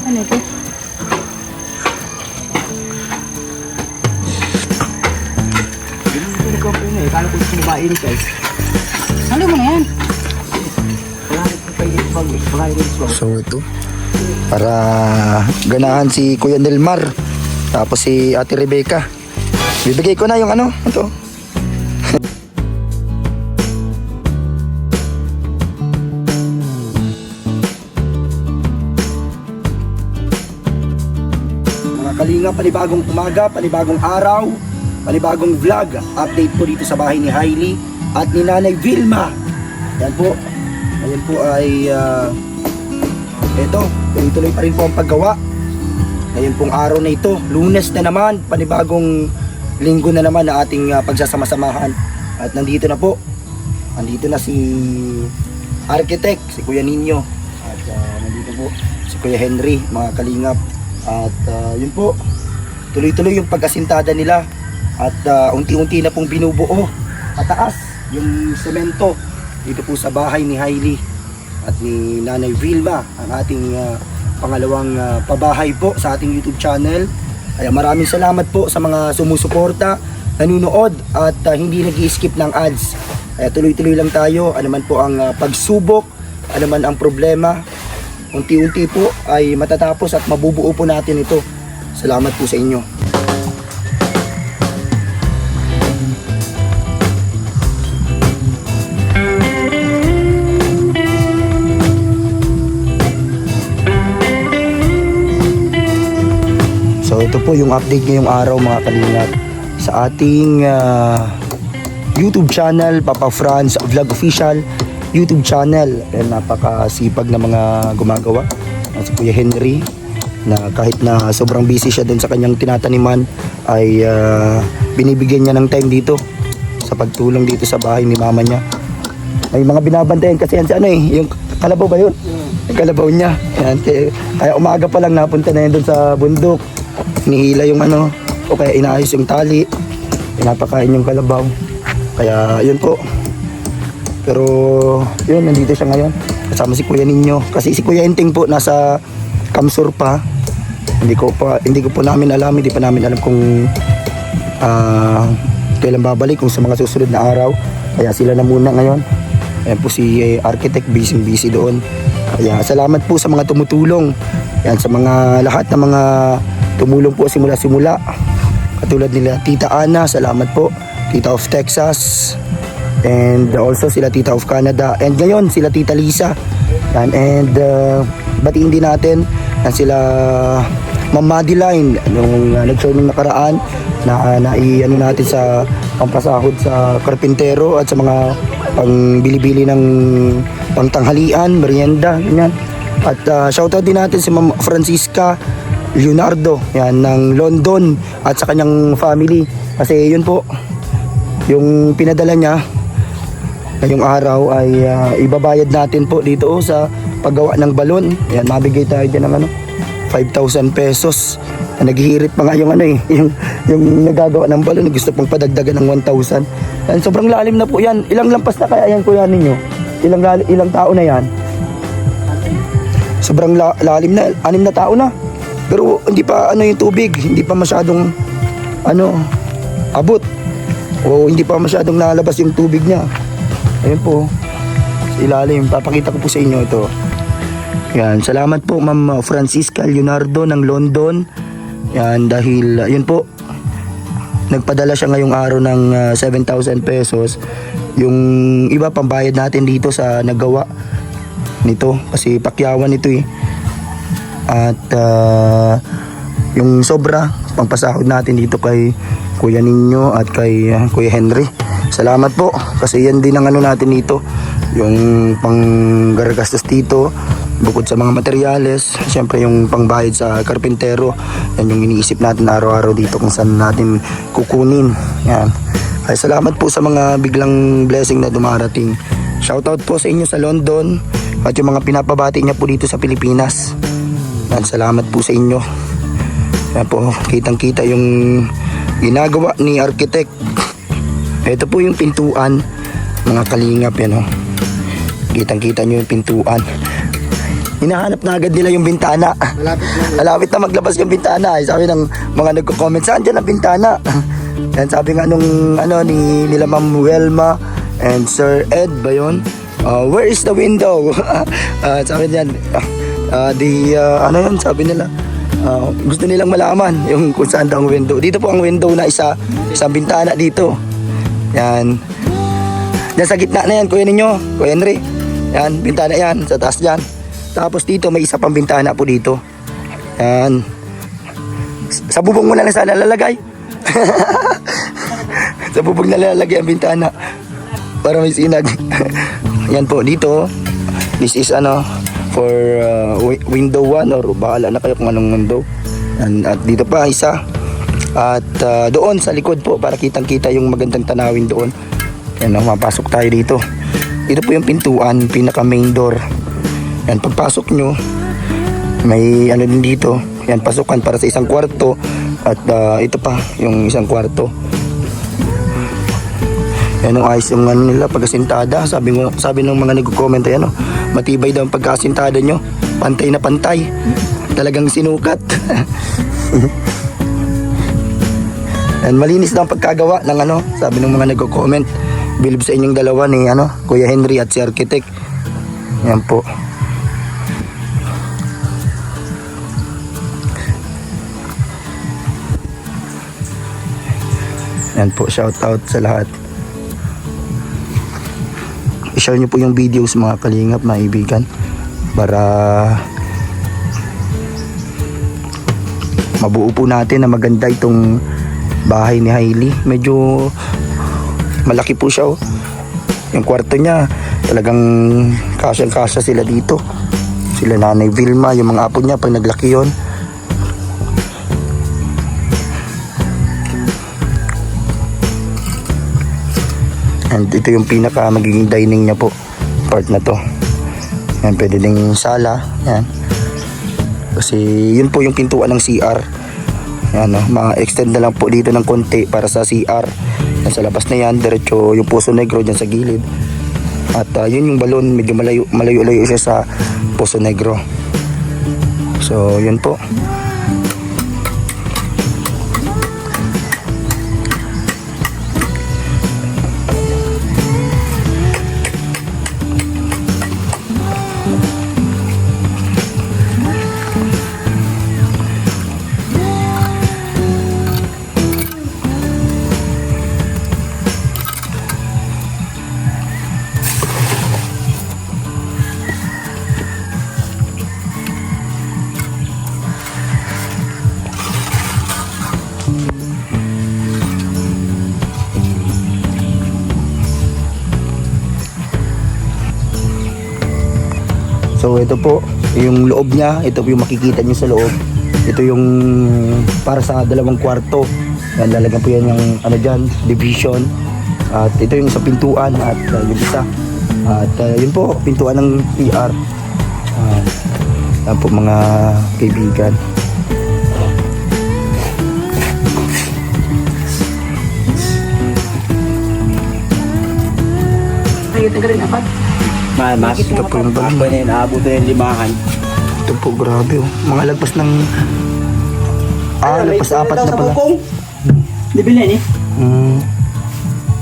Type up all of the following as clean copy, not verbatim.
Ano ito? Hindi ko po yun eh. Kala ko gusto mo mainit guys. Ano mo na yan? So ito, para ganahan si Kuya Nelmar, tapos si Ate Rebecca. Bibigay ko na yung ano, ito. Mga kalinga, panibagong umaga, panibagong araw, panibagong vlog. Update po dito sa bahay ni Hailey at ni Nanay Vilma. Yan po. Ayan po ay ito, tuloy-tuloy pa rin po ang paggawa. Ngayon pong araw na ito, Lunes na naman, panibagong linggo na naman na ating pagsasama-samahan. At nandito na po, nandito na si architect, si Kuya Nino. At nandito po si Kuya Henry, mga kalingap. At yun po, tuloy-tuloy yung pag-asintada nila. At unti-unti na pong binubuo pataas yung semento dito po sa bahay ni Hailey at ni Nanay Vilma, ang ating pangalawang pabahay po sa ating YouTube channel. Kaya maraming salamat po sa mga sumusuporta, nanunood at hindi nag-i-skip ng ads. Kaya tuloy-tuloy lang tayo, ano man po ang pagsubok, ano man ang problema, unti-unti po ay matatapos at mabubuo po natin ito. Salamat po sa inyo. So ito po yung update ngayong araw mga kalingap sa ating YouTube channel, Papa Franz Vlog Official YouTube channel. Napakasipag na mga gumagawa. Si Kuya Henry na kahit na sobrang busy siya dun sa kanyang tinataniman ay binibigyan niya ng time dito sa pagtulong dito sa bahay ni mama niya. May mga binabantayan kasi yan sa ano yung kalabaw ba yun? Yung kalabaw niya. Yan, kaya umaga pa lang napunta na yan dun sa bundok. Nihila yung ano, o kaya inaayos yung tali, pinapakain yung kalabaw. Kaya yun po. Pero yun, nandito siya ngayon kasama si Kuya Nino. Kasi si Kuya Enting po nasa Kamsur pa. Hindi ko po namin alam, hindi pa namin alam kung kailan babalik, kung sa mga susunod na araw. Kaya sila na muna ngayon. Ayan po si architect, busy doon. Kaya salamat po sa mga tumutulong. Yan, sa mga lahat ng mga tumulong po simula-simula. Katulad nila Tita Ana, salamat po. Tita of Texas. And also sila Tita of Canada. And ngayon sila Tita Lisa. And batiin din natin sila Ma'am Madeline nung nag-show nung nakaraan na ano natin sa pampasahod sa karpintero at sa mga pangbili-bili ng pangtanghalian, merienda, ganyan. At shoutout din natin si Ma'am Francisca Leonardo, yan, ng London at sa kanyang family. Kasi yun po, yung pinadala niya ngayong araw ay ibabayad natin po dito sa paggawa ng balon. Yan, mabigay tayo dyan ng 5,000 pesos. Naghihirit pa nga yung yung nagagawa ng balon, gusto pong padagdagan ng 1,000. Yan, sobrang lalim na po yan. Ilang lampas na kaya yan, Kuya ninyo? Ilang tao na yan? Sobrang lalim na, 6 na tao na. Pero hindi pa yung tubig, hindi pa masyadong abot. O hindi pa masyadong nalabas yung tubig niya. Ayun po. Sa ilalim, papakita ko po sa inyo ito. Yan, salamat po Ma'am Francisca Leonardo ng London. Yan, dahil yun po, nagpadala siya ngayong araw ng 7,000 pesos. Yung iba pambayad natin dito sa naggawa nito kasi pakyawan ito eh. At yung sobra pangpasahod natin dito kay Kuya Nino at kay Kuya Henry. Salamat po kasi yan din ang natin dito, yung panggargastos dito bukod sa mga materyales, syempre yung pangbayad sa karpintero. Yan yung iniisip natin araw-araw dito kung saan natin kukunin. Yan. Ay, salamat po sa mga biglang blessing na dumarating. Shoutout po sa inyo sa London at yung mga pinapabati niya po dito sa Pilipinas. Yan, salamat po sa inyo. Yan po, kitang-kita yung ginagawa ni architect. Ito po yung pintuan, mga kalingap yan, oh. Kitang-kita nyo yung pintuan. hinahanap na agad nila yung bintana. Malapit na maglabas yung bintana. Sabi ng mga nagko-comment, saan dyan ang bintana? And sabi nga nung nila Ma'am Welma and Sir Ed ba yun? Where is the window? Sabi niyan, sabi nila, gusto nilang malaman yung kung saan daw ang window. Dito po ang window na isang bintana dito. Yan. Yan sa gitna na yan, Kuya ninyo, Kuya Henry. Yan, bintana yan, sa taas dyan. Tapos dito may isa pang bintana po dito. Yan. Sa bubong mo na lang sana lalagay. Sa bubong na lalagay ang bintana. Para may sinag. Yan po, dito. This is for window 1 or bahala na kayo kung anong window. At dito pa isa. At doon sa likod po para kitang-kita yung magandang tanawin doon. Yan, mapasok tayo dito. Ito po yung pintuan, pinaka main door. Yan, pagpasok nyo, may din dito. Yan, pasukan para sa isang kwarto. At ito pa, yung isang kwarto. Yan ang ayos yung nila pagkasintada. Sabi ng mga nag-comment ay matibay daw ang pagkasintada nyo. Pantay na pantay. Talagang sinukat. Yan, malinis daw ang pagkagawa ng sabi ng mga nag-comment. Bilib sa inyong dalawa ni Kuya Henry at si Architect. Yan po. Yan po, shout out sa lahat. I-share nyo po yung video sa mga kalingap na ibigan para mabuo po natin na maganda itong bahay ni Hailey. Medyo malaki po siya. Yung kwarto niya talagang kasyang-kasya sila dito. Sila Nanay Vilma, yung mga apo niya pag naglaki yon. And ito yung pinaka magiging dining niya po, part na to. Yan, pwede ding sala. Yan. Kasi yun po yung pintuan ng CR. Yan, ma-extend na lang po dito ng konti para sa CR. Yan, sa labas na yan, diretso yung Poso Negro dyan sa gilid. At yun yung balon, medyo malayo-layo siya sa Poso Negro. So yun po. So ito po yung loob niya, ito po yung makikita niyo sa loob. Ito yung para sa dalawang kwarto. Yan, lalagyan po yan yung dyan, division. At ito yung sa pintuan at yung isa. At yun po, pintuan ng PR. Yan po mga kaibigan. Tayo tagarin apat. Mas Ito po yung ako na yun, aabot na yung limahan. Ito po, grabe oh. Mga lagpas ng... lagpas apat na pala. Di bilhin eh.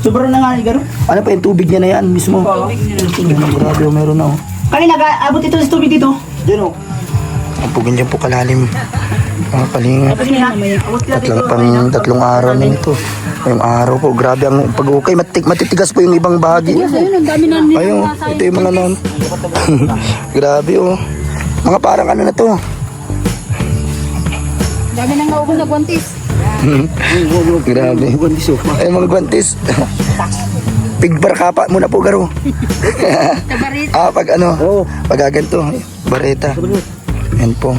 Sobrang na nga ni Garo. Ano pa yung tubig niya na yan mismo? Grabe oh, meron na oh. Kanina, abot ito sa tubig dito. Diyan Ang pugin dyan po kalalim. Mga kalingap. Tatlong araw na ito. Yung araw po, grabe ang pag-ukay. Matitigas po yung ibang bahagi. Ayun, ang dami na nila. Ayun, ito yung mga non. Grabe oh. Mga parang na to. Dami nang naubos na guwantis. Grabe. Ay, mga guwantis. Pigbarkapa muna po, Garo. Pag pagaganto. Bareta. Yan po.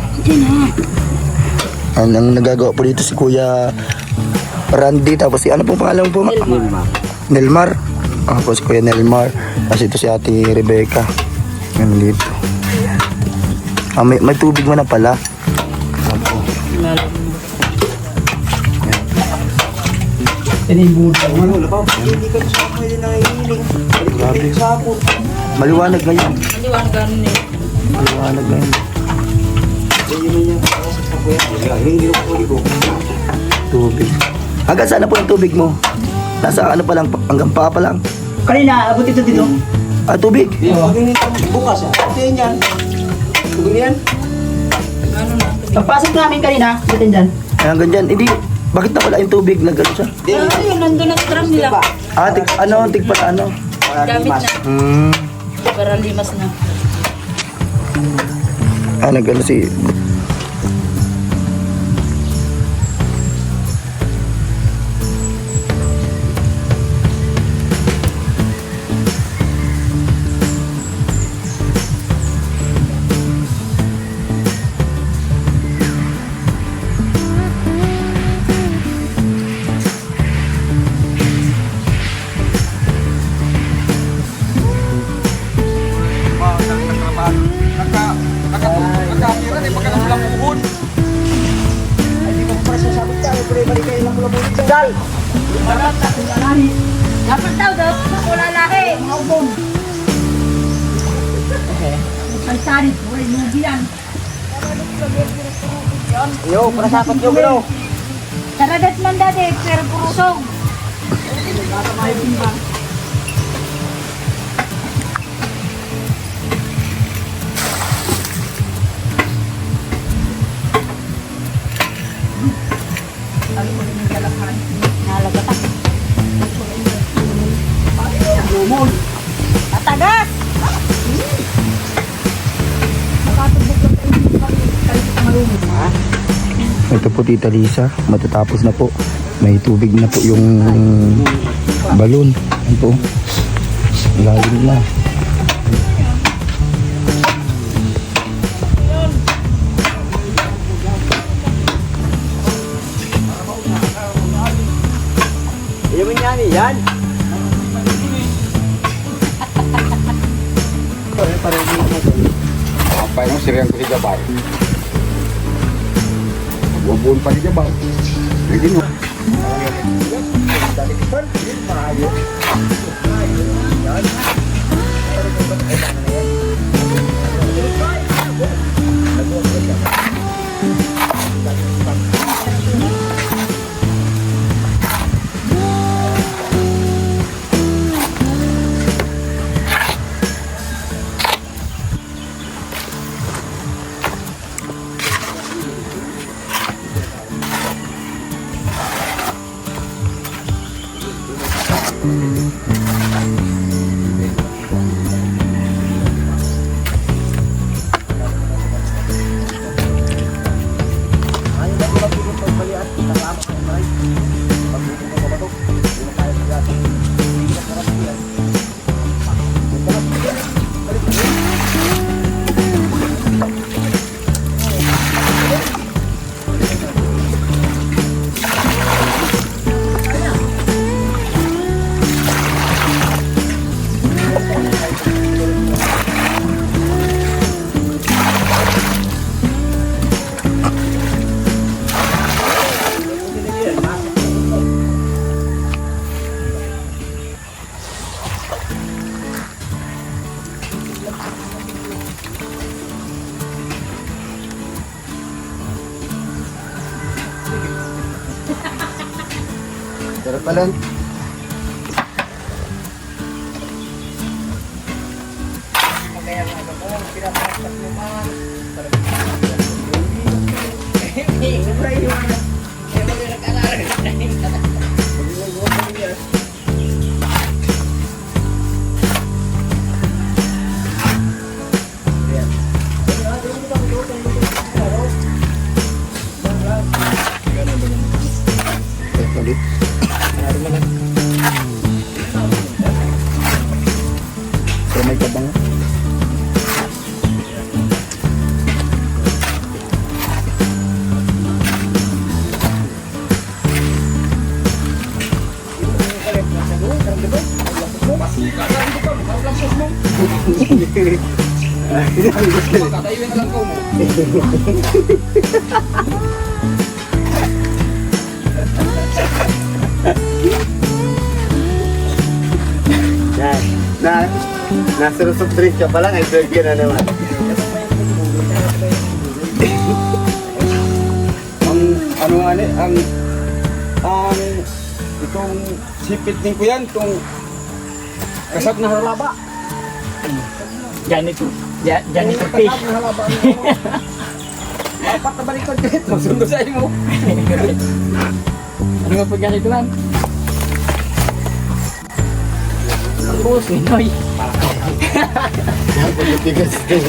Ang nagagawa po dito si Kuya Randy, tapos si ano pong pangalan po? Nelmar. Ako si Kuya Nelmar. Tapos ito si Ate Rebecca. Yan dito. May tubig mo na pala. Ako. Grabe. Maliwanag ngayon. Maliwanag ganun eh. Maliwanag na yun. Tubig. Hanggang saan na po yung tubig mo? Nasa ano pa lang, hanggang paa pa lang. Kanina, abot ito dito. Ah, tubig. Bukas ah. Tingin yan. Tugin yan. Pagpasok namin kanina, dito dyan. Ay, hanggang dyan. Hindi, bakit nawala yung tubig? Nagano siya? Ayun, nandun ang drum nila. Ah, tig pala ano? Gamit na. Para limas na. Ah, nagano si... Dapat daw, wala laki. Ay, sari, wala mo yan. Yo, para sakot yo bro. Taragat man dati, pero purusog. Nalagatan. Tatagas! Ito po Tita Lisa, matatapos na po. May tubig na po yung balon. Ano po? Lalim na. Iyamin yan eh, yan. Apa yang sering aku jabar? Wabun pa di jabar. Jadi no. Pero pala, ulit. Pero may kabang. Nasa soft drink ka pa lang, ay burger na naman. Ang ano nga ni, ang itong sipit din ko yan, itong kasap na halaba. Janito. Janito fish. Kasap na halaba. Apat na baliktad ka ito, sundo sa mo. Ano nga po ganito lang? Ang buhos, Noy. Yan, pagkatigas ka.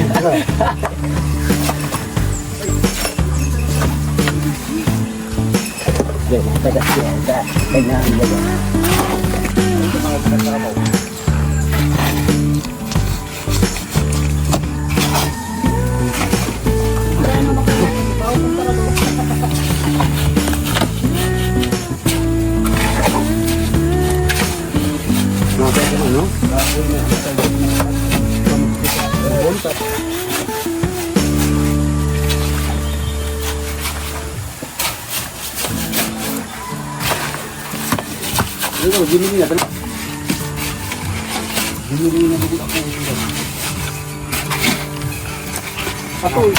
Gini na dala. Gini na dito ako. Ako.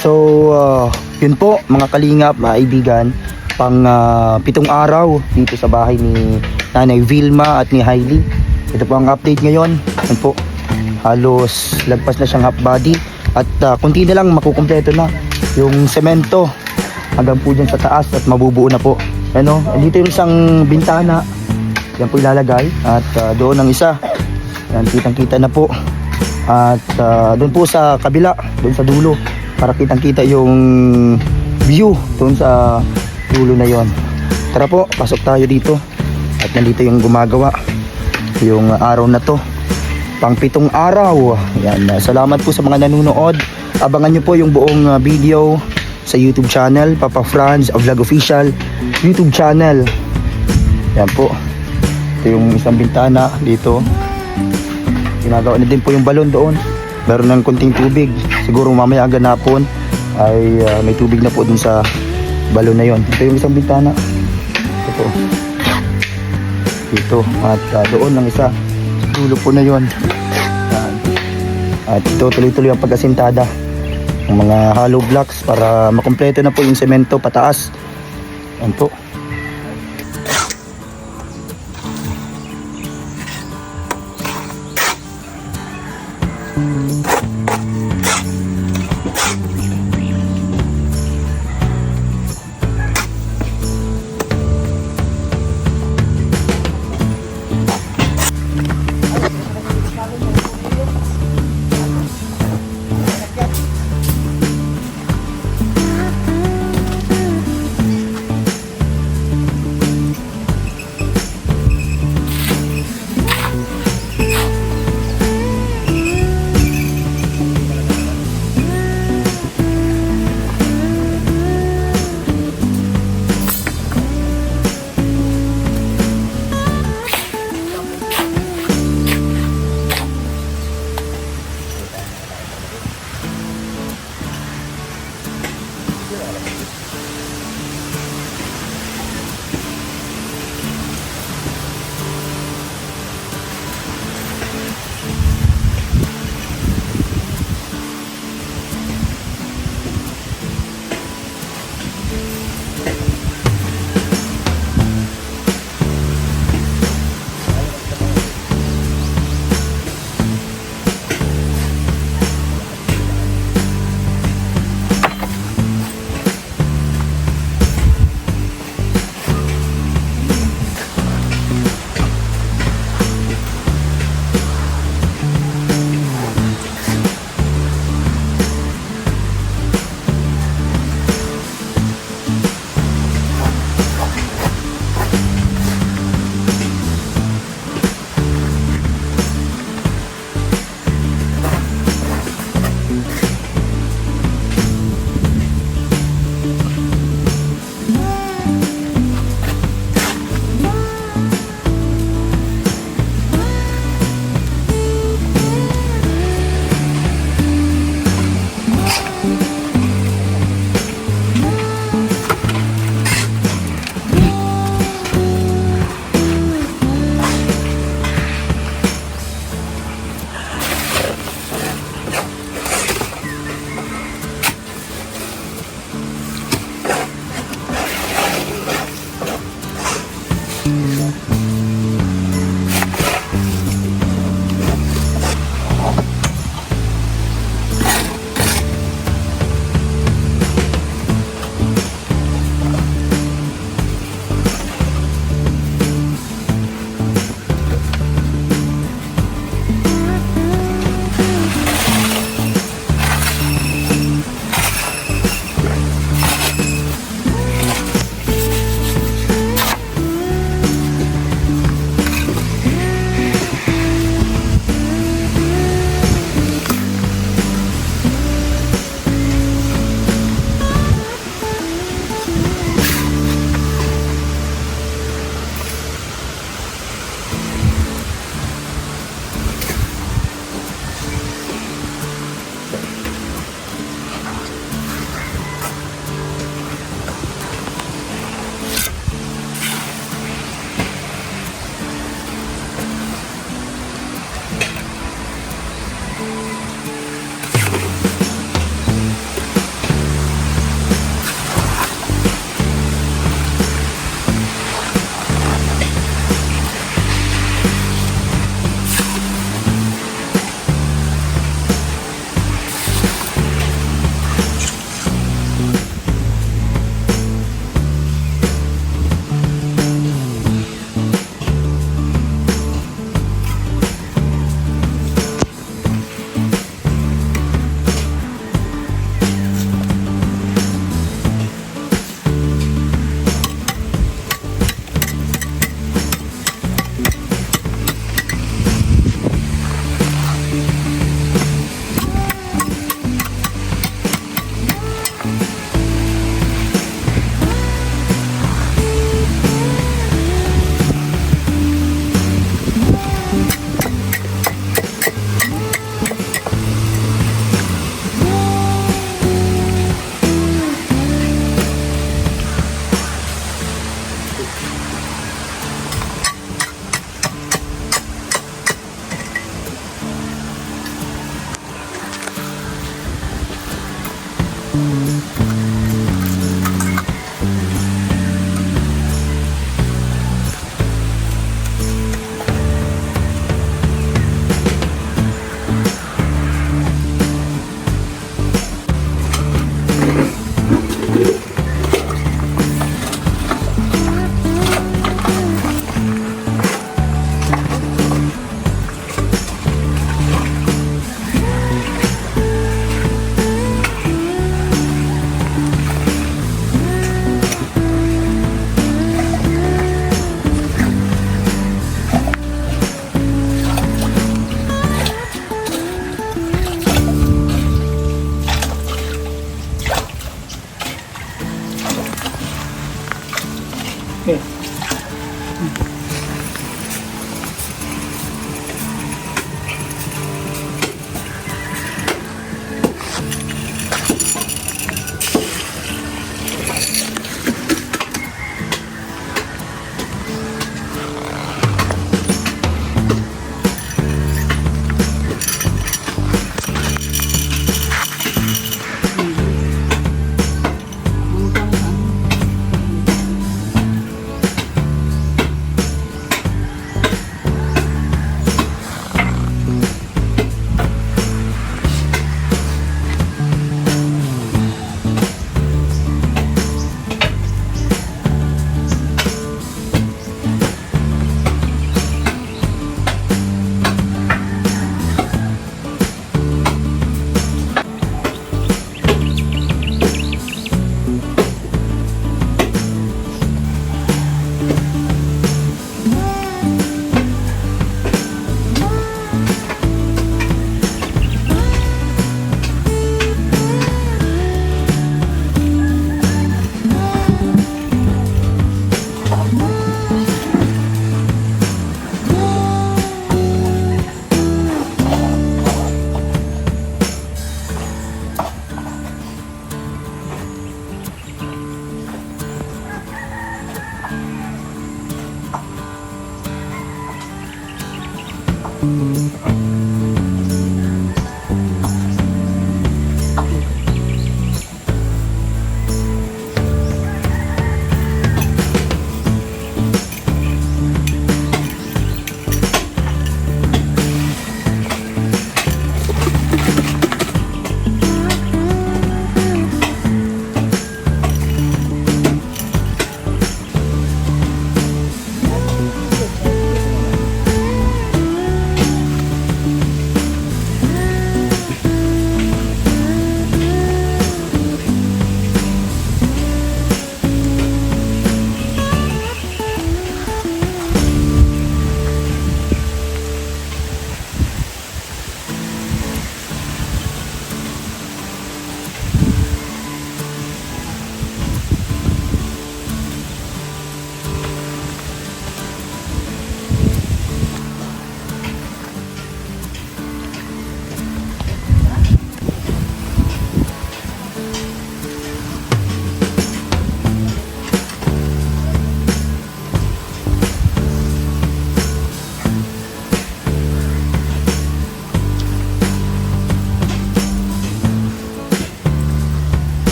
So, yun po mga kalingap, mga kaibigan, pang 7 araw dito sa bahay ni Nanay Vilma at ni Hailey. Ito po ang update ngayon. Yun po, halos lagpas na siyang half body at kunti na lang makukumpleto na yung semento hanggang po dyan sa taas at mabubuo na po. Ano, dito yung isang bintana, yan po ilalagay at doon ang isa. Yan, kitang-kita na po. At doon po sa kabila, doon sa dulo, para kitang-kita yung view doon sa dulo na yon. Tara po, pasok tayo dito. At nandito yung gumagawa yung araw na to, pang 7 araw. Yan, salamat po sa mga nanonood. Abangan nyo po yung buong video sa YouTube channel, Papa Franz Vlog Official YouTube channel. Yan po, ito yung isang bintana dito. Ginagawa na din po yung balon doon. Meron ng konting tubig. Siguro mamaya ganapon ay may tubig na po dun sa balon na yon. Ito yung isang bintana. Ito po. Dito. At doon ang isa. Dulo po na yon. At ito tuloy-tuloy ang pag-asintada ng mga hollow blocks para makumpleto na po yung semento pataas. Yan po.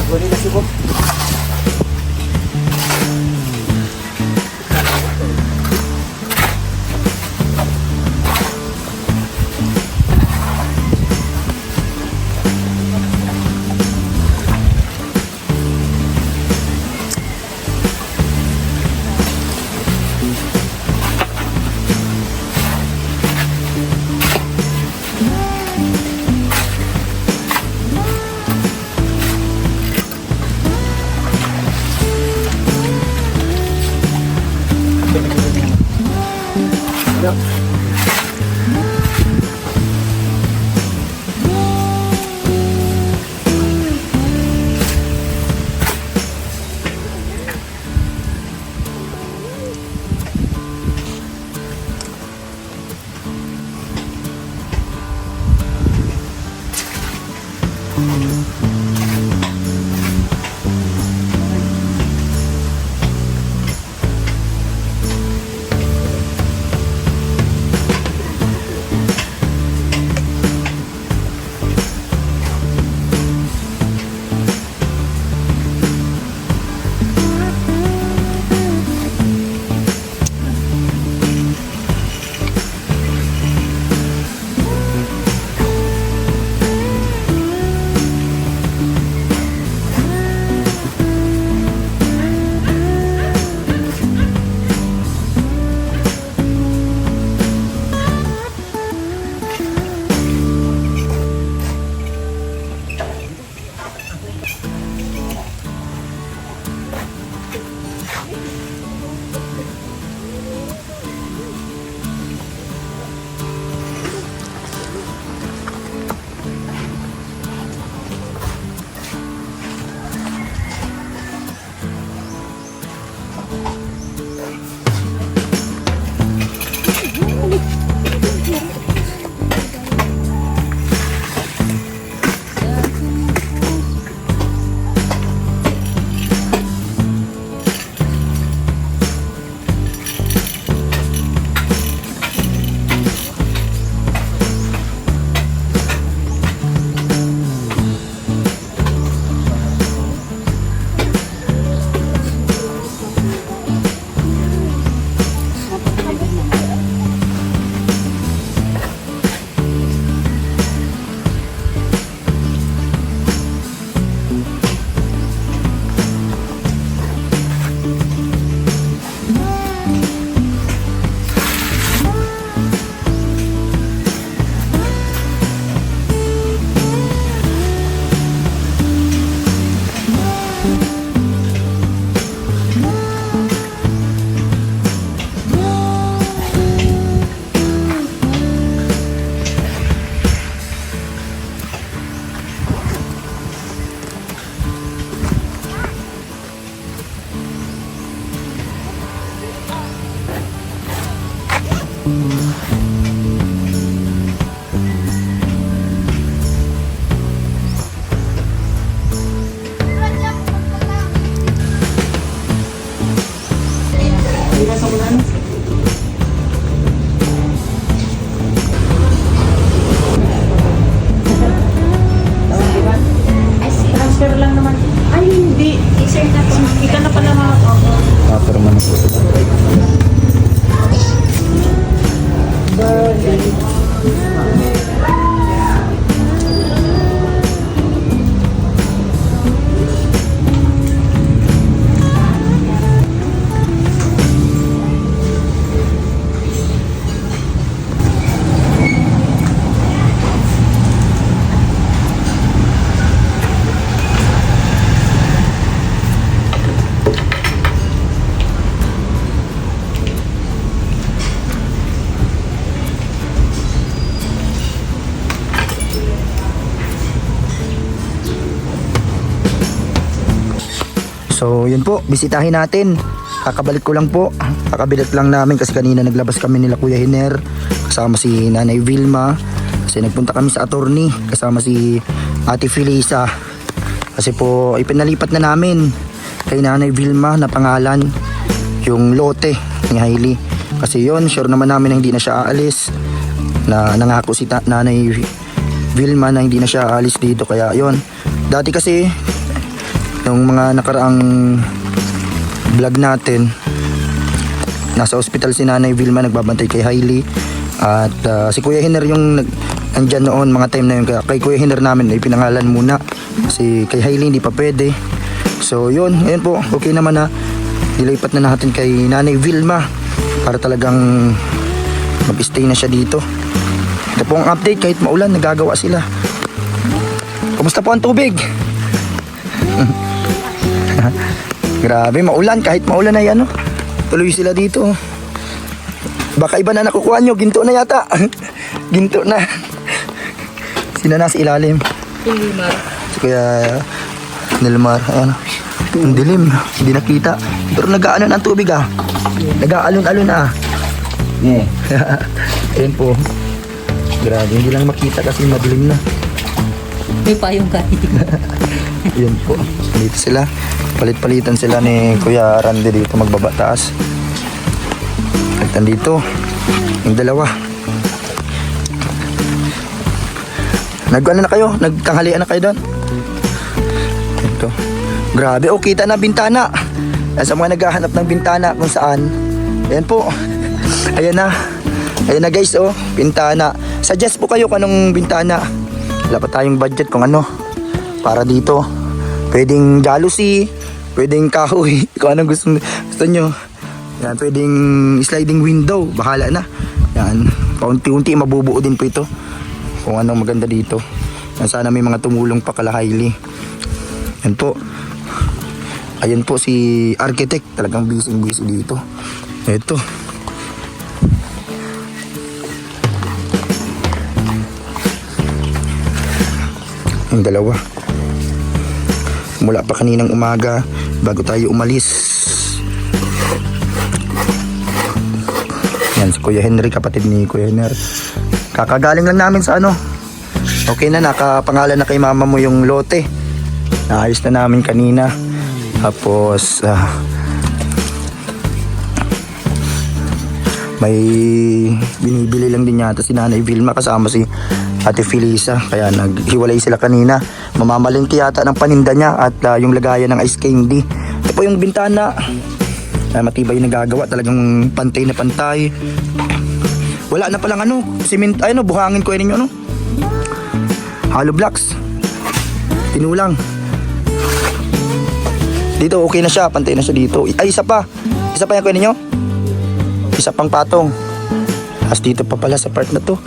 Wala na si Bob. Transfer lang naman. Ay, hindi. Sir, ika na pala mga Pero man po sila. So yun po, bisitahin natin. Kakabalik ko lang po. Kakabalik lang namin kasi kanina naglabas kami nila Kuya Hiner kasama si Nanay Vilma. Kasi nagpunta kami sa attorney kasama si Ate Felisa. Kasi po ipinalipat na namin kay Nanay Vilma na pangalan yung lote ni Hailey. Kasi yun, sure naman namin na hindi na siya aalis. Na nangako si Nanay Vilma na hindi na siya aalis dito. Kaya yun, dati kasi Yung mga nakaraang vlog natin, nasa ospital si Nanay Vilma nagbabantay kay Hailey. At si Kuya Hiner yung nandyan noon mga time na yun. Kaya kay Kuya Hiner namin ay pinangalan muna. Kasi kay Hailey hindi pa pwede. So yun, ayun po, okay naman na. Dilipat na natin kay Nanay Vilma para talagang mag-stay na siya dito. Ito po ang update, kahit maulan nagagawa sila. Kumusta po ang tubig? Grabe, maulan, kahit maulan ay ano, tuloy sila dito. Baka iba na nakukuha nyo, ginto na yata. Ginto na. Sino nasa ilalim? Nilmar. Kaya Nilmar, ayan. Ang dilim, hindi nakita. Pero nag-aalon ang tubig ah. Nag-aalon-alon ah. Yeah. Ayan po. Grabe, hindi lang makita kasi madilim na. May payong kayo. Ayan po. Dito sila. Palit-palitan sila ni Kuya Randy dito magbaba taas. At nandito yung dalawa. Nag-ano na kayo? Nagtanghalian na kayo doon? Ito. Grabe, oh, kita na bintana. Sa mga naghahanap ng bintana kung saan. Ayan po. Ayan na. Ayan na guys, oh. Bintana. Suggest po kayo kung anong bintana. Wala pa tayong budget kung ano. Para dito. Pwedeng jalousie. Pwedeng kahoy. Kung anong gusto nyo. Yan, pwedeng sliding window. Bahala na. Yan. Paunti-unti mabubuo din po ito. Kung anong maganda dito. Yan, sana may mga tumulong pa kala Hailey. Yan po. Ayan po si architect. Talagang busy dito. Ito. Yung dalawa. Mula pa kaninang umaga bago tayo umalis. Yan si Kuya Henry, kapatid ni Kuya Henry. Kakagaling lang namin sa ano. Okay na, nakapangalan na kay mama mo yung lote. Naayos na namin kanina. Tapos may binibili lang din yata si Nanay Vilma kasama si Ate Felisa. Kaya naghiwalay sila kanina. Mamamalingki yata ng paninda niya at yung lagayan ng ice candy. Ito po yung bintana. Matibay na gagawa. Talagang pantay na pantay. Wala na palang ano, cement, ano, buhangin ko ninyo, ano? Hollow blocks. Tinulang. Dito okay na siya, pantay na siya dito. Ay, isa pa yung kuya ninyo. Isa pang patong. Tapos dito pa pala sa part na to.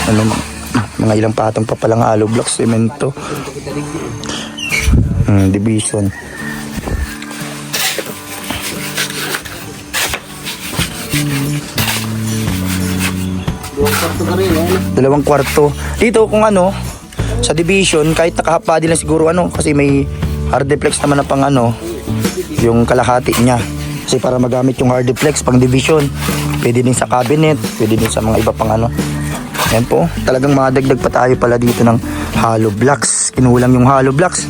Ano, mga ilang patong pa palang hollow blocks, semento. Division. Dalawang kwarto. Dito kung ano, sa division, kahit nakahapa din lang siguro ano, kasi may hardiplex naman na pang ano, yung kalahati niya. Kasi para magamit yung hardiplex pang division, pwede din sa cabinet, pwede din sa mga iba pang ano. Yan po, talagang madagdag pa tayo pala dito ng hollow blocks. Kinulang yung hollow blocks.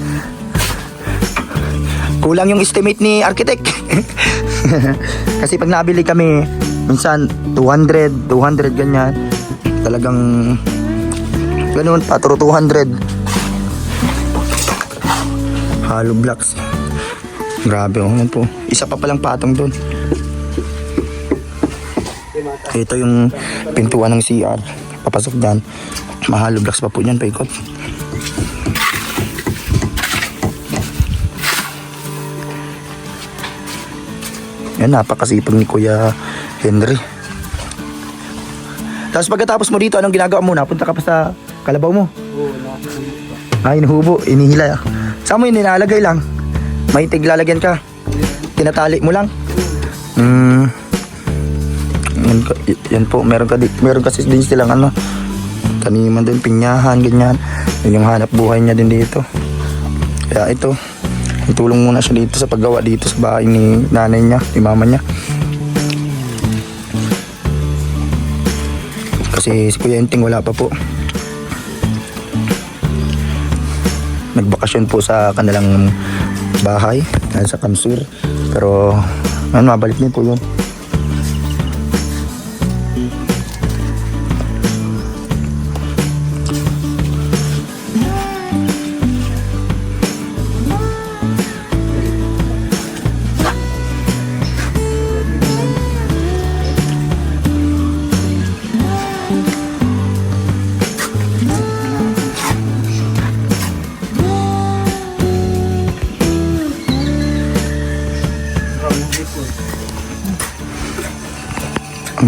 Kulang yung estimate ni architect. Kasi pag nabili kami, minsan 200 ganyan. Talagang ganoon pa, 200 hollow blocks. Grabe, oh, yan po. Isa pa palang patong doon. Ito yung pintuan ng CR. Papasok dyan. Hollow blocks pa po dyan, paikot. Yan, napakasipag ni Kuya Henry. Tapos pagkatapos mo dito, anong ginagawa mo? Napunta ka pa sa kalabaw mo? Ay, inuhubo, inihila. Saan mo yun, nilalagay lang? May tiglalagyan ka? Tinatali mo lang? Yan po, meron kasi din silang ano, taniman din, pinyahan, ganyan. Yun yung hanap buhay niya din dito. Kaya ito, itulong muna siya dito sa paggawa dito sa bahay ni nanay niya, ni mama niya. Kasi si Kuya Enting wala pa po. Nagbakasyon po sa kanilang bahay, sa Kamsur. Pero, mabalik din po yun.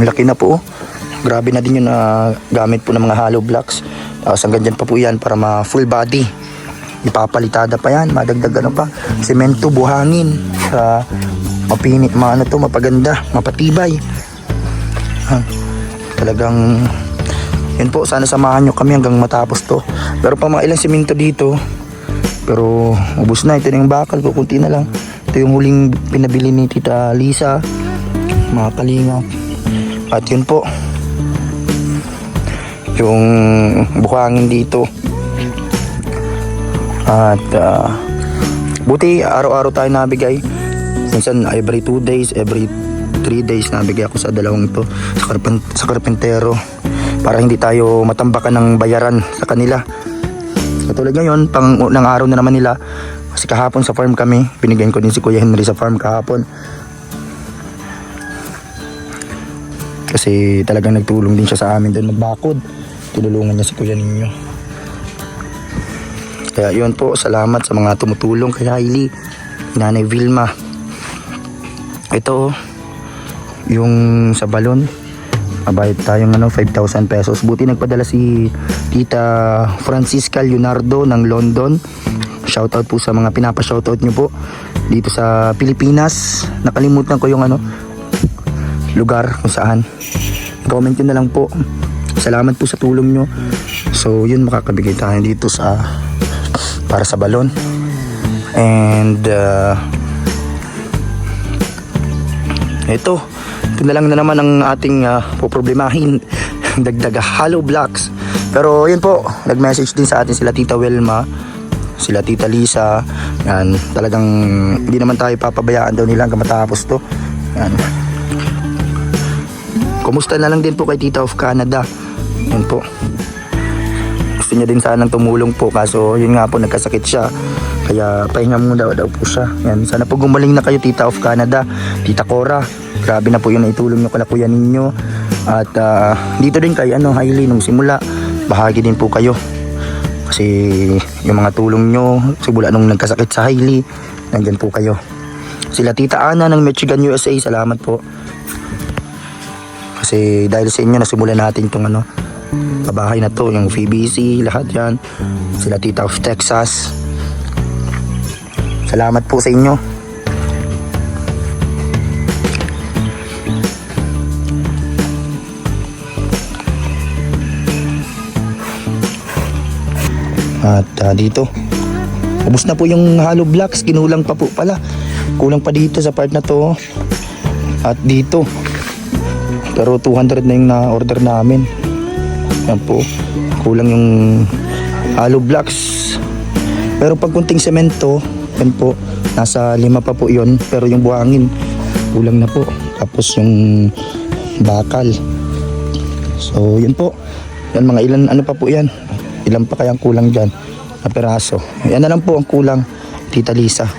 Malaki na po. Grabe na din yung gamit po ng mga hollow blocks. Tapos hanggang dyan pa po yan para ma-full body. Ipapalitada pa yan, madagdag ano pa. Semento, buhangin. Sa mapaganda, mapatibay. Talagang yun po, sana samahan nyo kami hanggang matapos to. Pero pa mga ilang semento dito. Pero ubos na, ito na yung bakal, kukunti na lang. Ito yung huling pinabili ni Tita Lisa, mga kalingap. At yun po, yung buhangin dito. At buti araw-araw tayo nabigay. Minsan every 2 days, every 3 days nabigay ako sa dalawang to sa karpentero para hindi tayo matambakan ng bayaran sa kanila. Katulad ngayon, pang unang araw na naman nila kasi kahapon sa farm kami, binigyan ko din si Kuya Henry sa farm kahapon kasi talagang nagtulong din siya sa amin doon magbakod. Tulungan niya si Kuya ninyo. Kaya yun po, salamat sa mga tumutulong kay Hailey, Nanay Vilma. Ito yung sa balon, abayad tayong 5,000 pesos. Buti nagpadala si Tita Francisca Leonardo ng London. Shoutout po sa mga pinapa-shoutout nyo po dito sa Pilipinas. Nakalimutan ko yung lugar kung saan. Comment nyo na lang po. Salamat po sa tulong nyo. So yun, makakabigay tayo dito sa para sa balon. And ito na lang na naman ang ating poproblemahin. Dagdag hollow blocks. Pero yun po, nag-message din sa atin sila Tita Wilma, sila Tita Lisa. Yan, talagang hindi naman tayo papabayaan daw nila hanggang matapos to. Yan. Kumusta na lang din po kay Tita of Canada. Yan po. Gusto niya din sanang tumulong po, kaso yun nga po, nagkasakit siya. Kaya pahinga muna daw po siya. Yan, sana po gumaling na kayo Tita of Canada, Tita Cora. Grabe na po yung naitulong nyo kala kuya ninyo. At dito din kay Hailey nung simula, bahagi din po kayo. Kasi yung mga tulong nyo, simula nung nagkasakit sa Hailey, nandyan po kayo. Sila Tita Ana ng Michigan, USA, salamat po. Kasi dahil sa inyo, nasimulan natin itong kabahay na to, yung VBC, lahat yan. Sila Tita of Texas. Salamat po sa inyo. At dito, ubos na po yung hollow blocks, kinulang pa po pala. Kulang pa dito sa part na to. At dito. Pero 200 na yung na-order namin. Yan po, kulang yung hollow blocks. Pero pag kunting semento, yan po, nasa 5 pa po yun. Pero yung buhangin, kulang na po. Tapos yung bakal. So yun po, yan mga ilan, pa po yan. Ilan pa kayang kulang dyan na peraso. Yan na lang po ang kulang, Tita Lisa,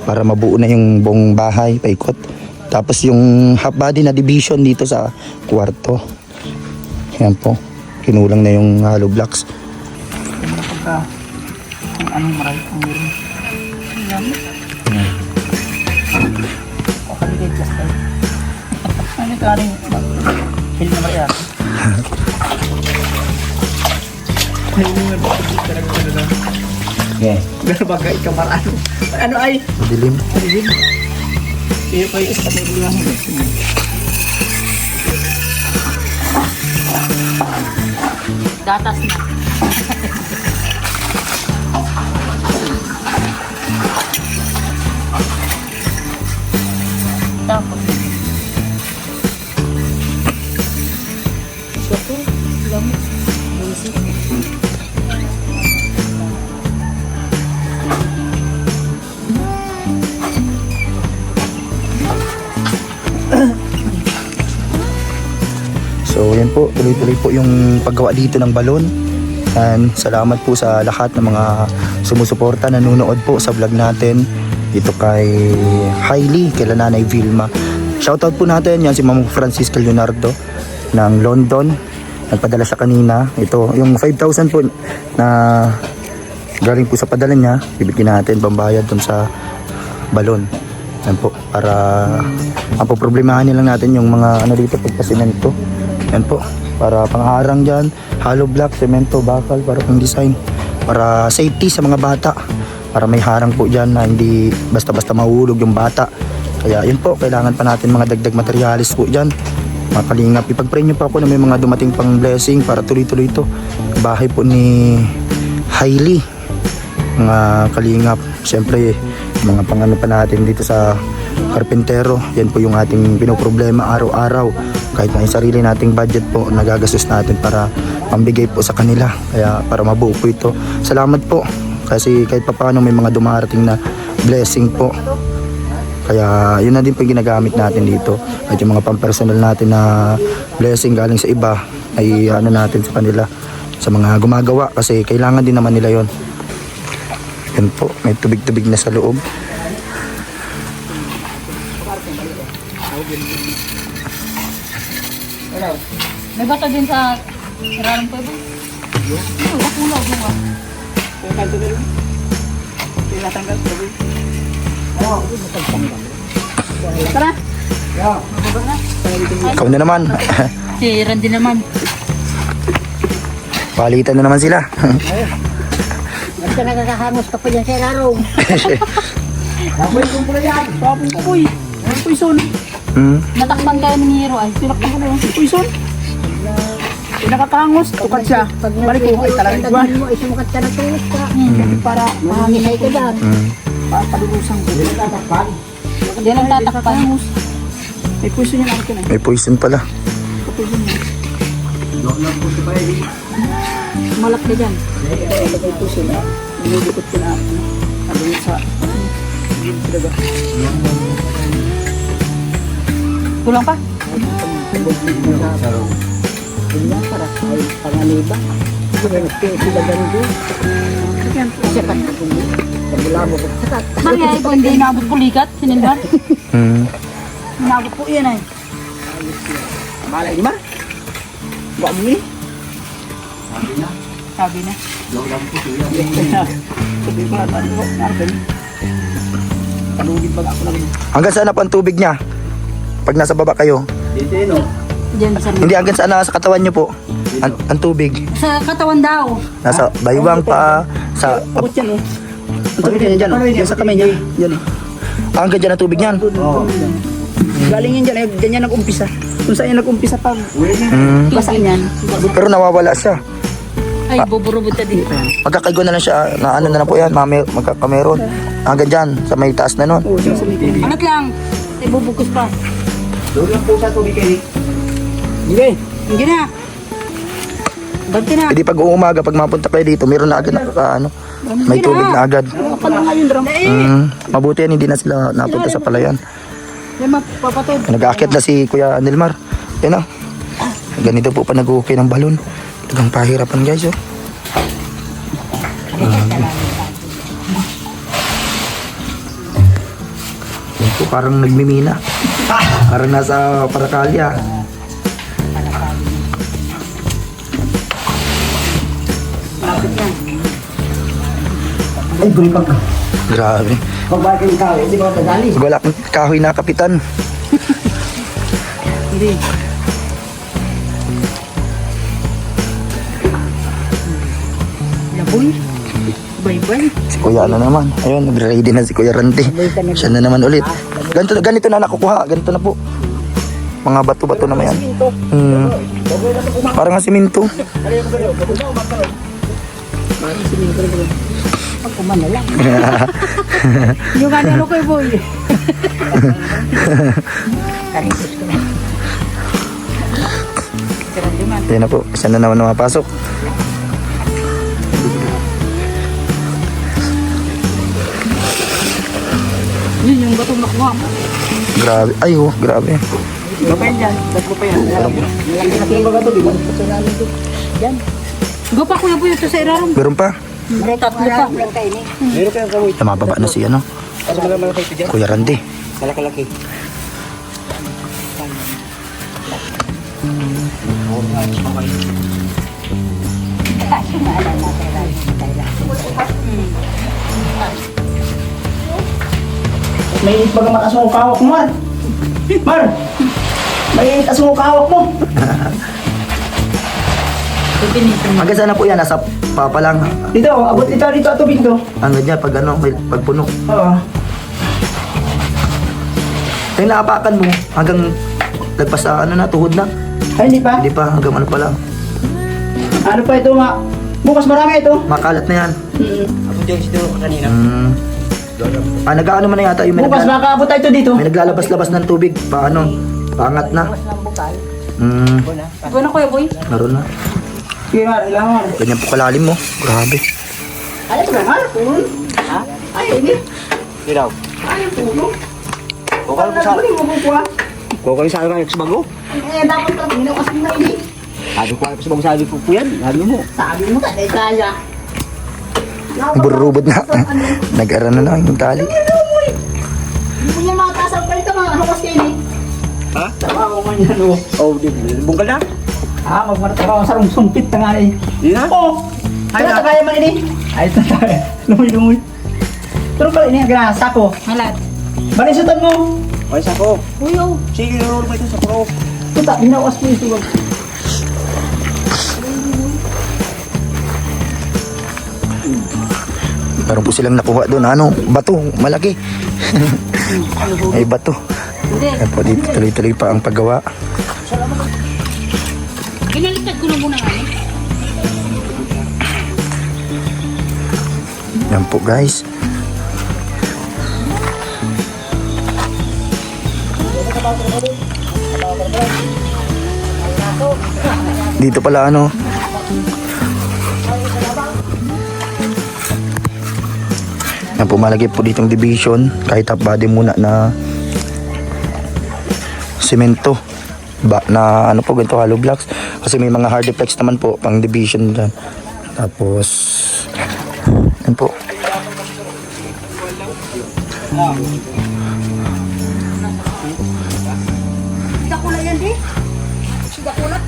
para mabuo na yung buong bahay, paikot. Tapos yung half body na division dito sa kwarto. Yan po, kinulang na yung hollow blocks. Anong maray kung meron? Pakabigay just tayo. Ano ito aning hiling na maray ako? Yeah. Gano'n bagay kamarano? Ano ay? Dilim. Dilim. Kaya pa yung isa may bilang mo. Gatas na. Tapos. Ito, lamok. Busy. So yan po, tuloy-tuloy po yung paggawa dito ng balon. And salamat po sa lahat ng mga sumusuporta, nanonood po sa vlog natin. Dito kay Hailey, kay Nanay Vilma. Shoutout po natin, yan si Ma'am Francisca Leonardo ng London. Nagpadala sa kanina. Ito, yung 5,000 po na galing po sa padala niya, bibigyan natin pambayad dun sa balon. Yan po, para mapoproblemahan lang natin yung mga ano dito pagpasimento. Yan po, para pangharang dyan, hollow block, semento, bakal, para pang design. Para safety sa mga bata. Para may harang po dyan na hindi basta-basta mahulog yung bata. Kaya yun po, kailangan pa natin mga dagdag materialis po dyan. Mga kalingap, ipag-pray nyo pa ako na may mga dumating pang blessing para tuloy-tuloy ito. Bahay po ni Hailey, mga kalingap. Siyempre, mga pangano pa natin dito sa karpentero, yan po yung ating pinoproblema araw-araw. Kahit na yung sarili nating budget po, nagagastos natin para pambigay po sa kanila. Kaya para mabuo po ito. Salamat po. Kasi kahit pa paano may mga dumarating na blessing po. Kaya yun na din po yung ginagamit natin dito. At yung mga pampersonal natin na blessing galing sa iba ay ano natin sa kanila, sa mga gumagawa, kasi kailangan din naman nila yon. Yan po, may tubig-tubig na sa loob. May bata din sa sirarang po ba? Oo, kulang mo ba? Tinatanggal po ba? Tara! Ikaw na naman. Si Randy naman. Palitan na naman sila. Basta nakakahangos ka pa dyan sa Rarong. Tapos ko boy. Ano po ison? Natakpan kayo ni Hero ay. Tinakpan ko na yung poison. Nakakangos. Tukad siya. Balik ko ay talagang iba. Mo, isumukat ka na tulos ka. Para Mahangisay ka dyan. palulusang ko. Hindi lang tatakpan. May poison yung akin eh. May poison pala. Malak ka dyan. May poison na. Nilidikot ko na. Sabi niya sa... Kulang pa? Ganyan para ay panganiba. Siguro sila ganito. Kasi pat pagulabo ko. Sakat. Mangyay po, hindi inabot ko likat. Sinilban. Inabot po yan ay. Malay di ba? Baka mo ni? Sabi na. Sabi ko na tayo. Narapin. Panugid ba ako lang. Hanggang saan na po ang tubig niya? Pag nasa baba kayo. Dito no? Diyan sa Hindi, hanggang saan na sa katawan niyo po? Ang tubig. Sa katawan daw. Nasa baywang pa, sa... Abot yan oh. Ang tubig yan dyan oh. Yan sa kamay niya. Yan eh. Hanggang dyan ang tubig niyan. Oo. Galing yan dyan. Ganyan nag-umpisa. Kung saan yan nag-umpisa pag basa niyan. Pero nawawala siya. Ay, buburubot ka din. Magkakaigo na lang siya, na ano na lang po yan, magkakameron. Hanggang dyan, sa may taas na nun. Oo, siya sa likod. Angat lang. Ay, bubukos pa. Doon lang po sa tubig kayo. Hindi. Hindi na. Banti na. Hindi pag uumaga, pag mapunta kayo dito, meron na agad ano, may tubig na agad. Kapal na ngayon, Ram. Mabuti yan, hindi na sila napunta sa palayan. Yan, mapapatod. Nag-aakyat na si Kuya Nilmar. Yan o. Ganito po pa nag-uukay ng balon. Talagang pahirapan guys oh. Yan po, parang nagmimina. Parang nasa Parakalya. Ay, gulipag ka. Grabe. Pagbalik yung tao, hindi ba tagali? Wala kang kahoy na kapitan. Hindi. Laboy. Bye-bye. Si Kuya na naman. Ayun, nagre-ready na si Kuya Randy. Siya na naman ulit. Ganito na nakukuha. Ganito na po. Mga bato-bato naman yan. Parang nga siminto. Pagkuman na lang. Yung ano ko boy. Karitos ko na. Yan na po. Siya na naman mapasok. Yun yung batong nakuha mo. Grabe. Ay oh, grabe. Bapayan dyan. Ba't ko pa yan? Go pa kuya boy ito sa irarong. Meron pa. Tatlo pa. Meron kayong kamoy. Mababa na si ano. Kasi malaki ito dyan. Kuya Randy. Malaki-laki. May baga makasungok hawak mo, Mar. Mar! May kasungok hawak mo. Hanggang saan na po yan? Nasa papa lang. Dito, abot dito at tubig to. Hanggang dyan, pag ano, pag puno. Oo. Yung naapakan mo, hanggang lagpas sa ano na, tuhod na. Ay, hindi pa. Hindi pa, hanggang ano pa lang. Ano pa ito, ma? Bukas marami ito. Makalat na yan. Ako dyan si Turo kanina. Nag-ano man na yata yung Bukas makaabot tayo dito. may naglalabas-labas ng tubig. Paano? Paangat na. Ikaw na Kuya Boy. Naroon na. Sige, Mar, ilang Mar. Ganyan po kalalim mo. Grabe. Ay, ito ba, Mar? Pulon. Ha? Ay, hindi. Ilaw. Ay, pulon. Bukal mo sa... Ano yung mabukuha? Bukal sa akin sa bago. Eh, dapat ka. Minawas mo na hindi. Sabi ko sa bago sabi ko yan. Sabi mo. Sabi mo ka, eh, kaya. Burubot na. Nag-ara na lang yung tali. Hindi mo niya makatasal pa ito, mga hawas kayo ni. Ha? Trabaho man yan, oh. Oh, di bungkal na. Magmaratrabaho sa sumpit na nga eh. Di na? Oo. Ay, Ay, na. kaya man ini. Ay, ito tayo. Lumoy. Pero pala ini, ganasa ko. Malat. Balisutan mo. Ay, sako. Uy, oh. Sige, nurul mo ito sa pro. Punta, binawas mo ito. Meron po silang nakuha doon. Ano? Bato. Malaki. Ay, bato. Hindi. Yan po, dito tuloy-tuloy pa ang paggawa. Pinaliktad ko na muna nga eh. Yan po, guys. Dito pala ano. Yan po, malagay po ditong division. Kahit half body muna na semento. Na ano po, ganito hollow blocks. Kasi may mga hard effects naman po, pang division dyan. Tapos, yan po. Sidakula yan di. Sidakula.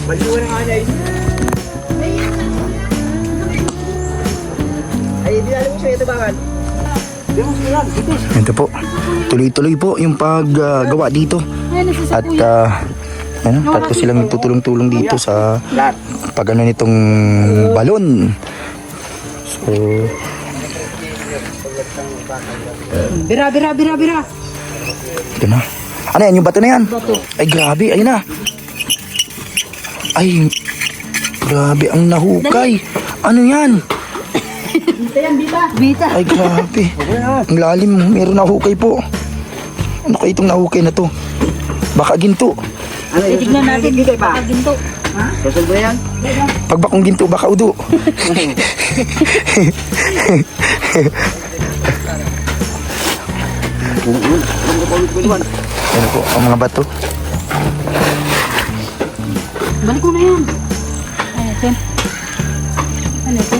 Baliwan nga niya eh. Ay, di alam mo siya ito bakal. Ito po. Tuloy-tuloy po yung paggawa dito. At ano, tatlo silang tutulong-tulong dito sa pagano nitong balon. So, Bira. ito na. Ano yan? Yung bato na yan? Ay, grabe. Ayun na. Ay, grabe. Ang nahukay. Ano yan? Bita. Ay, grabe. Ang lalim. Meron nahukay po. Ano kaya itong nahukay na to? Baka ginto. Ano yun? Titignan natin. Baka ginto. Susunod mo yan? Pag bakong ginto, baka udo. Yan po, ang mga bato. Balik mo na yan. Ay, ito. Ano ito?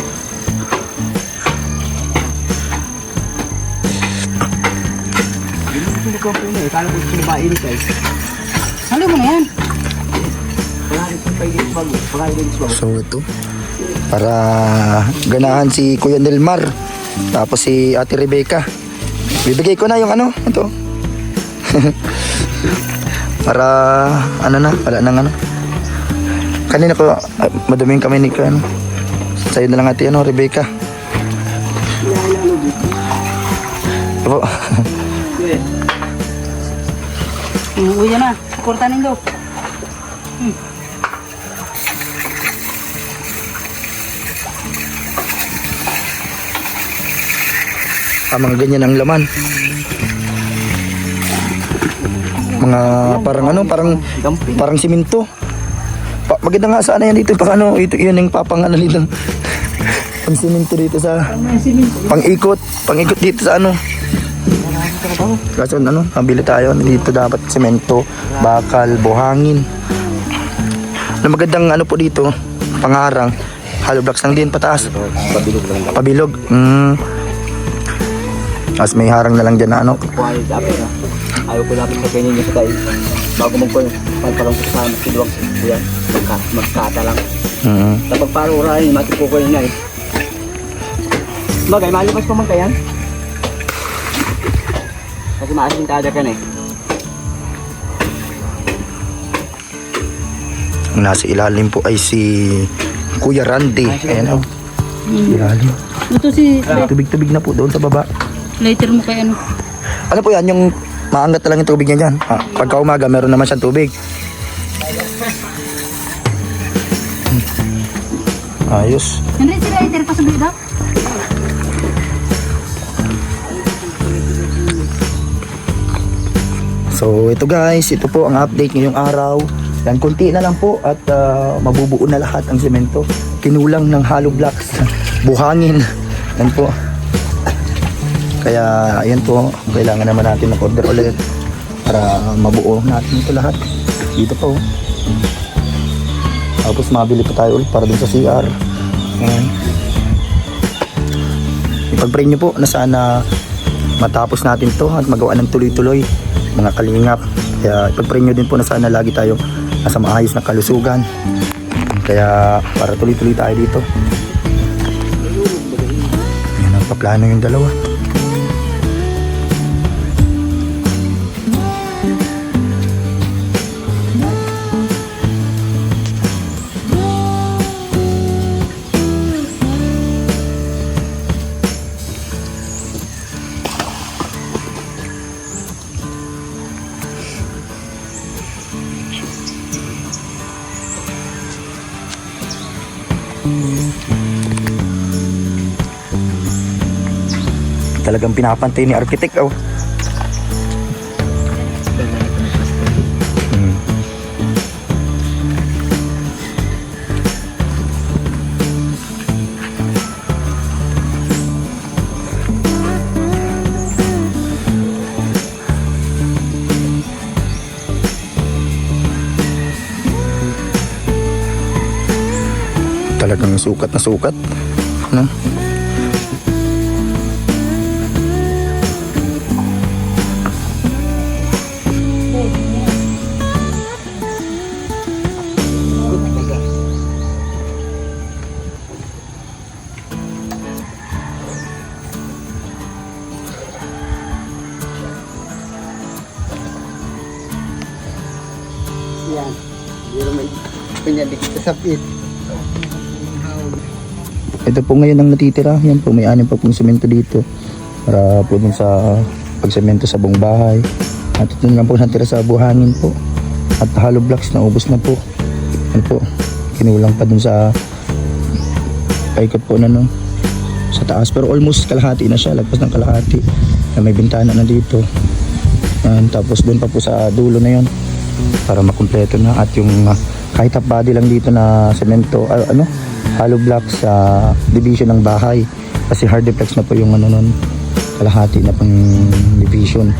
Hindi ko po na eh. Kala ko sinabain ka eh. Halo mo na yan. Wala rin kong pwede bago. Wala rin bago. So ito, para ganahan si Kuya Nelmar, tapos si Ate Rebecca. Bibigay ko na yung ano, ito. Para ano na, wala nang ano. Kanina ko, madaming kami ni ano. Sa'yo na lang ate ano, Rebecca. Ito po. Uwi yan na. Kurtanin daw. Mga ganyan ang laman. Mga parang ano, parang simento. Maganda nga sana yan dito, pang ano, ito yun yung papang ano dito. Pang simento dito sa pang-ikot dito sa ano. Kasi ano, mabili tayo dito dapat semento, bakal, buhangin. Na magandang ano po dito, pangarang. Hollow blocks lang din pataas. Pabilog lang lang. Pabilog. Tapos may harang na lang dyan na ano. Kuhay dapat na. Ayaw ko lapit sa ganyan niya sa tayo. Bago magkuhan, palpalang sa kasama, kiluwag sa yan. Magkata lang. Tapos parang urahin, matipo ko yun na eh. Bagay, malipas pa man kayan. Kasi maasin kada ka na eh. Ang nasa ilalim po ay si Kuya Randy. Ayan o. Ilalim. Ito si Tubig-tubig na po doon sa baba. lighter mo kay ano. Ano po yan? Yung maangat na lang yung tubig niya dyan. Pagka umaga, meron naman siyang tubig. Ayos. Hindi si lighter pa sa bida. So ito guys, ito po ang update ngayong araw. Yan, konti na lang po at mabubuo na lahat ang semento. Kinulang ng hollow blocks. Buhangin. Yan po. Kaya ayan po, kailangan naman natin mag-order ulit para mabuo natin ito lahat. Dito po. Tapos mabili pa tayo ulit para dun sa CR. Ayan. Ipag-pray nyo po na sana matapos natin to at magawa ng tuloy-tuloy mga kalingap. Kaya ipag-pray nyo din po na sana lagi tayo nasa maayos na kalusugan. Kaya para tuloy-tuloy tayo dito. Ayan ang paplano yung dalawa. Talagang pinapantay ni architect oh. Talagang sukat na sukat. Ano? Yan. Pero may pinyadik sa sapit. Ito po ngayon ang natitira. Yan po, may 6 pa pong semento dito. Para po dun sa pagsemento sa buong bahay. At ito na lang po natira sa buhangin po. At hollow blocks na ubos na po. Yan po. Kinulang pa dun sa paikot po na no. Sa taas. Pero almost kalahati na siya. Lagpas ng kalahati. Na may bintana na dito. Yan. Tapos dun pa po sa dulo na yon para makumpleto na. At yung kahit half body lang dito na semento. Hollow blocks sa division ng bahay kasi hard duplex na po yung ano nun, kalahati na pang division.